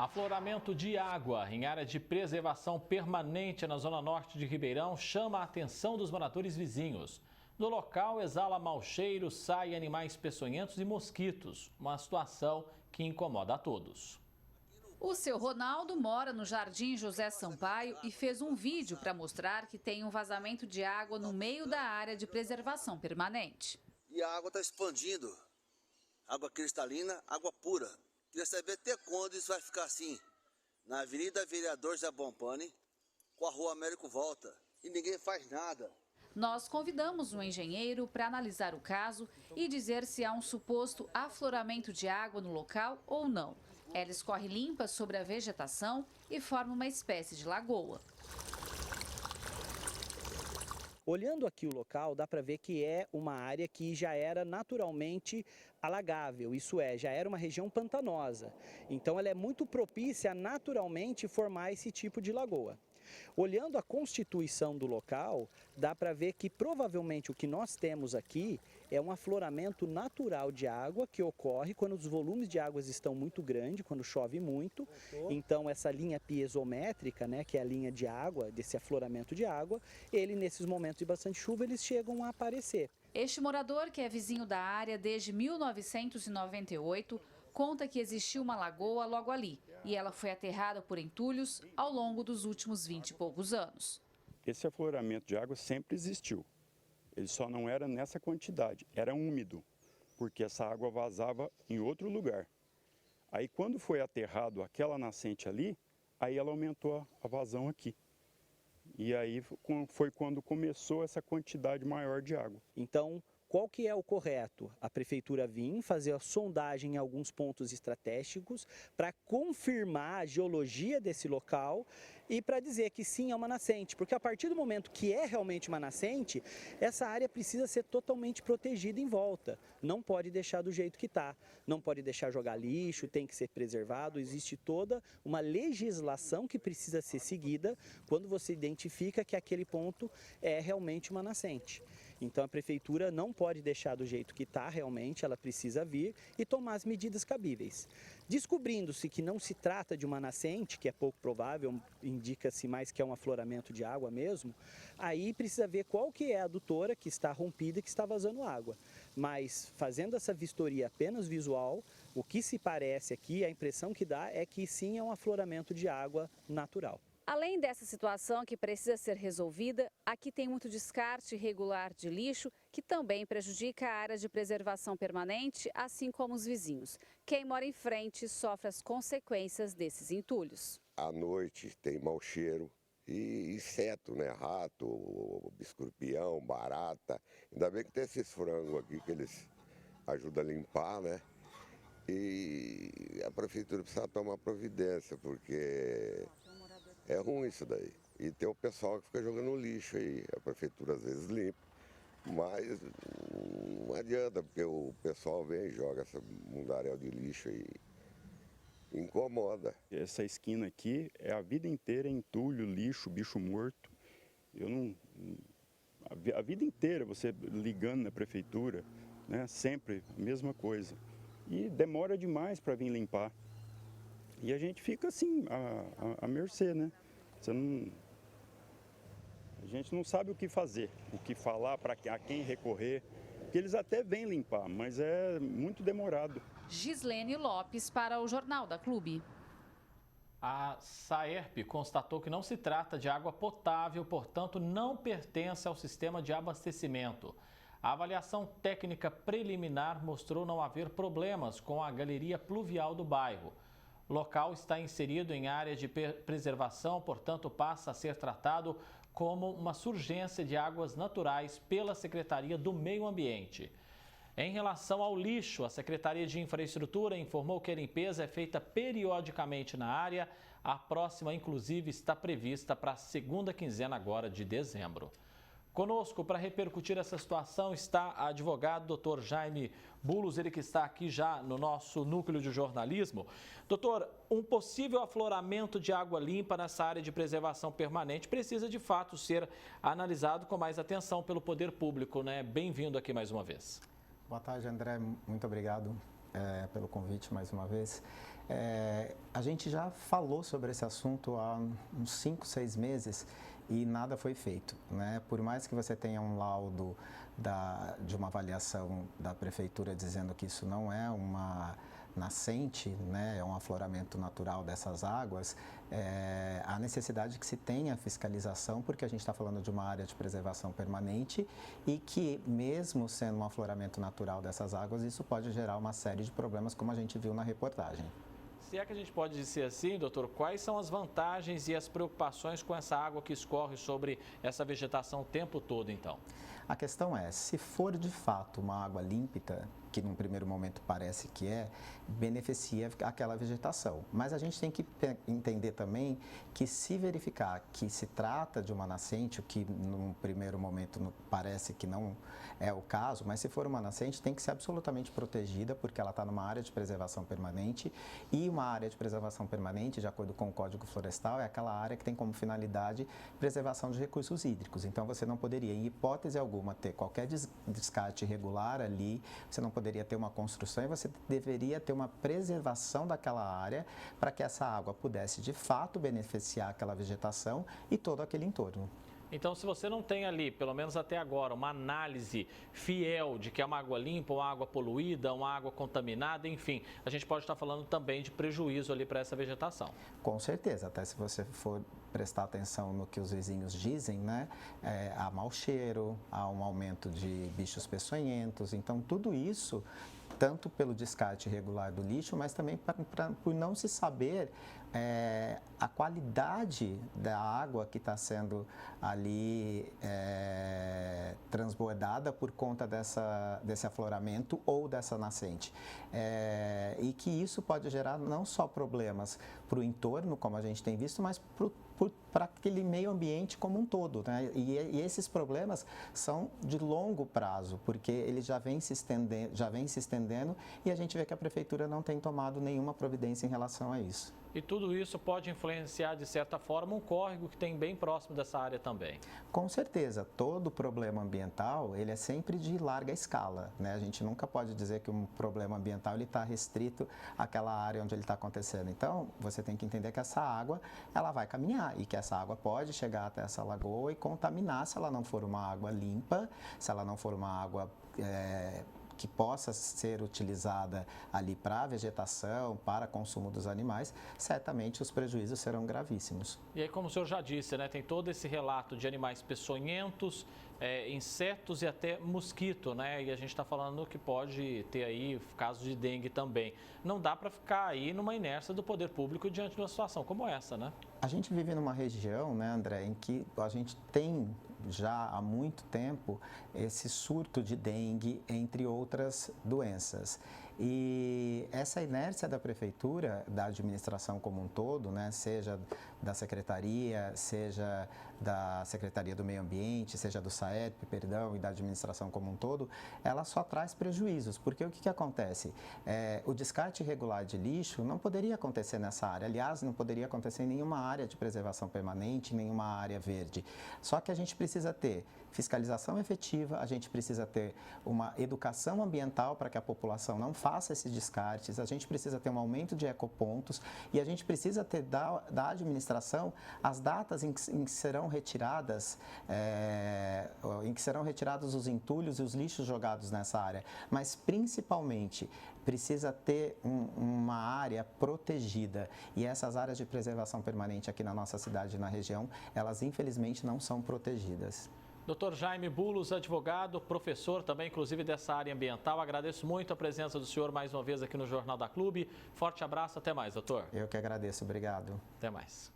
Afloramento de água em área de preservação permanente na zona norte de Ribeirão chama a atenção dos moradores vizinhos. No local, exala mau cheiro, saem animais peçonhentos e mosquitos, uma situação que incomoda a todos. O seu Ronaldo mora no Jardim José Sampaio e fez um vídeo para mostrar que tem um vazamento de água no meio da área de preservação permanente. E a água está expandindo, água cristalina, água pura. Queria saber até quando isso vai ficar assim, na Avenida Vereador Zé Bompani, com a Rua Américo Volta, e ninguém faz nada. Nós convidamos um engenheiro para analisar o caso e dizer se há um suposto afloramento de água no local ou não. Ela escorre limpa sobre a vegetação e forma uma espécie de lagoa. Olhando aqui o local, dá para ver que é uma área que já era naturalmente alagável, isso é, já era uma região pantanosa. Então ela é muito propícia a naturalmente formar esse tipo de lagoa. Olhando a constituição do local, dá para ver que provavelmente o que nós temos aqui é um afloramento natural de água que ocorre quando os volumes de águas estão muito grandes, quando chove muito. Então essa linha piezométrica, né, que é a linha de água, desse afloramento de água, ele nesses momentos de bastante chuva eles chegam a aparecer. Este morador, que é vizinho da área desde 1998, conta que existiu uma lagoa logo ali e ela foi aterrada por entulhos ao longo dos últimos 20 e poucos anos. Esse afloramento de água sempre existiu, ele só não era nessa quantidade, era úmido, porque essa água vazava em outro lugar. Aí quando foi aterrado aquela nascente ali, aí ela aumentou a vazão aqui. E aí foi quando começou essa quantidade maior de água. Então, qual que é o correto? A prefeitura vir fazer a sondagem em alguns pontos estratégicos para confirmar a geologia desse local e para dizer que sim, é uma nascente. Porque a partir do momento que é realmente uma nascente, essa área precisa ser totalmente protegida em volta. Não pode deixar do jeito que está. Não pode deixar jogar lixo, tem que ser preservado. Existe toda uma legislação que precisa ser seguida quando você identifica que aquele ponto é realmente uma nascente. Então a prefeitura não pode deixar do jeito que está realmente, ela precisa vir e tomar as medidas cabíveis. Descobrindo-se que não se trata de uma nascente, que é pouco provável, indica-se mais que é um afloramento de água mesmo, aí precisa ver qual que é a adutora que está rompida e que está vazando água. Mas fazendo essa vistoria apenas visual, o que se parece aqui, a impressão que dá é que sim é um afloramento de água natural. Além dessa situação que precisa ser resolvida, aqui tem muito descarte irregular de lixo que também prejudica a área de preservação permanente, assim como os vizinhos. Quem mora em frente sofre as consequências desses entulhos. À noite tem mau cheiro e inseto, né? Rato, escorpião, barata. Ainda bem que tem esses frangos aqui que eles ajudam a limpar, né? E a prefeitura precisa tomar providência, porque é ruim isso daí. E tem o pessoal que fica jogando lixo aí. A prefeitura às vezes limpa, mas não adianta, porque o pessoal vem e joga essa mundaréu de lixo aí. Incomoda. Essa esquina aqui é a vida inteira entulho, lixo, bicho morto. A vida inteira você ligando na prefeitura, né, sempre a mesma coisa. E demora demais para vir limpar. E a gente fica assim, à mercê, né? A gente não sabe o que fazer, o que falar, a quem recorrer. Porque eles até vêm limpar, mas é muito demorado. Gislene Lopes para o Jornal da Clube. A Saerp constatou que não se trata de água potável, portanto não pertence ao sistema de abastecimento. A avaliação técnica preliminar mostrou não haver problemas com a galeria pluvial do bairro. O local está inserido em área de preservação, portanto passa a ser tratado como uma surgência de águas naturais pela Secretaria do Meio Ambiente. Em relação ao lixo, a Secretaria de Infraestrutura informou que a limpeza é feita periodicamente na área. A próxima, inclusive, está prevista para a segunda quinzena agora de dezembro. Conosco, para repercutir essa situação, está o advogado Dr. Jaime Bulos, ele que está aqui já no nosso núcleo de jornalismo. Doutor, um possível afloramento de água limpa nessa área de preservação permanente precisa, de fato, ser analisado com mais atenção pelo poder público, né? Bem-vindo aqui mais uma vez. Boa tarde, André. Muito obrigado pelo convite mais uma vez. A gente já falou sobre esse assunto há uns 5, 6 meses e nada foi feito, né? Por mais que você tenha um laudo de uma avaliação da prefeitura dizendo que isso não é uma nascente, né, é um afloramento natural dessas águas, há necessidade que se tenha fiscalização, porque a gente está falando de uma área de preservação permanente e que, mesmo sendo um afloramento natural dessas águas, isso pode gerar uma série de problemas, como a gente viu na reportagem. Se é que a gente pode dizer assim, doutor, quais são as vantagens e as preocupações com essa água que escorre sobre essa vegetação o tempo todo, então? A questão é, se for de fato uma água límpida, que num primeiro momento parece que beneficia aquela vegetação. Mas a gente tem que entender também que, se verificar que se trata de uma nascente, o que num primeiro momento parece que não é o caso, mas se for uma nascente tem que ser absolutamente protegida, porque ela está numa área de preservação permanente, e uma área de preservação permanente, de acordo com o Código Florestal, é aquela área que tem como finalidade preservação de recursos hídricos. Então você não poderia, em hipótese alguma, ter qualquer descarte irregular ali, você não poderia ter uma construção, e você deveria ter uma preservação daquela área para que essa água pudesse de fato beneficiar aquela vegetação e todo aquele entorno. Então, se você não tem ali, pelo menos até agora, uma análise fiel de que é uma água limpa, uma água poluída, uma água contaminada, enfim, a gente pode estar falando também de prejuízo ali para essa vegetação. Com certeza, até se você for prestar atenção no que os vizinhos dizem, né? Há mau cheiro, há um aumento de bichos peçonhentos, então tudo isso, tanto pelo descarte irregular do lixo, mas também por não se saber a qualidade da água que está sendo ali transbordada por conta desse afloramento ou dessa nascente. E que isso pode gerar não só problemas para o entorno, como a gente tem visto, mas para aquele meio ambiente como um todo, né? E esses problemas são de longo prazo, porque ele já vem se estendendo e a gente vê que a prefeitura não tem tomado nenhuma providência em relação a isso. E tudo isso pode influenciar, de certa forma, um córrego que tem bem próximo dessa área também. Com certeza, todo problema ambiental, ele é sempre de larga escala, né? A gente nunca pode dizer que um problema ambiental está restrito àquela área onde ele está acontecendo. Então, você tem que entender que essa água, ela vai caminhar e que essa água pode chegar até essa lagoa e contaminar, se ela não for uma água limpa, se ela não for uma água que possa ser utilizada ali para a vegetação, para consumo dos animais, certamente os prejuízos serão gravíssimos. E aí, como o senhor já disse, né, tem todo esse relato de animais peçonhentos, insetos e até mosquito, né? E a gente está falando que pode ter aí casos de dengue também. Não dá para ficar aí numa inércia do poder público diante de uma situação como essa, né? A gente vive numa região, né, André, em que a gente tem já há muito tempo esse surto de dengue, entre outras doenças. E essa inércia da prefeitura, da administração como um todo, né, seja da secretaria, seja da Secretaria do Meio Ambiente, seja do SAERP, e da administração como um todo, ela só traz prejuízos, porque o que acontece? O descarte irregular de lixo não poderia acontecer nessa área, aliás, não poderia acontecer em nenhuma área de preservação permanente, nenhuma área verde. Só que a gente precisa ter fiscalização efetiva, a gente precisa ter uma educação ambiental para que a população não faça esses descartes, a gente precisa ter um aumento de ecopontos e a gente precisa ter da administração as datas em que serão retiradas, os entulhos e os lixos jogados nessa área, mas principalmente precisa ter uma área protegida e essas áreas de preservação permanente aqui na nossa cidade e na região, elas infelizmente não são protegidas. Dr. Jaime Bulos, advogado, professor também, inclusive dessa área ambiental. Agradeço muito a presença do senhor mais uma vez aqui no Jornal da Clube. Forte abraço, até mais, doutor. Eu que agradeço, obrigado. Até mais.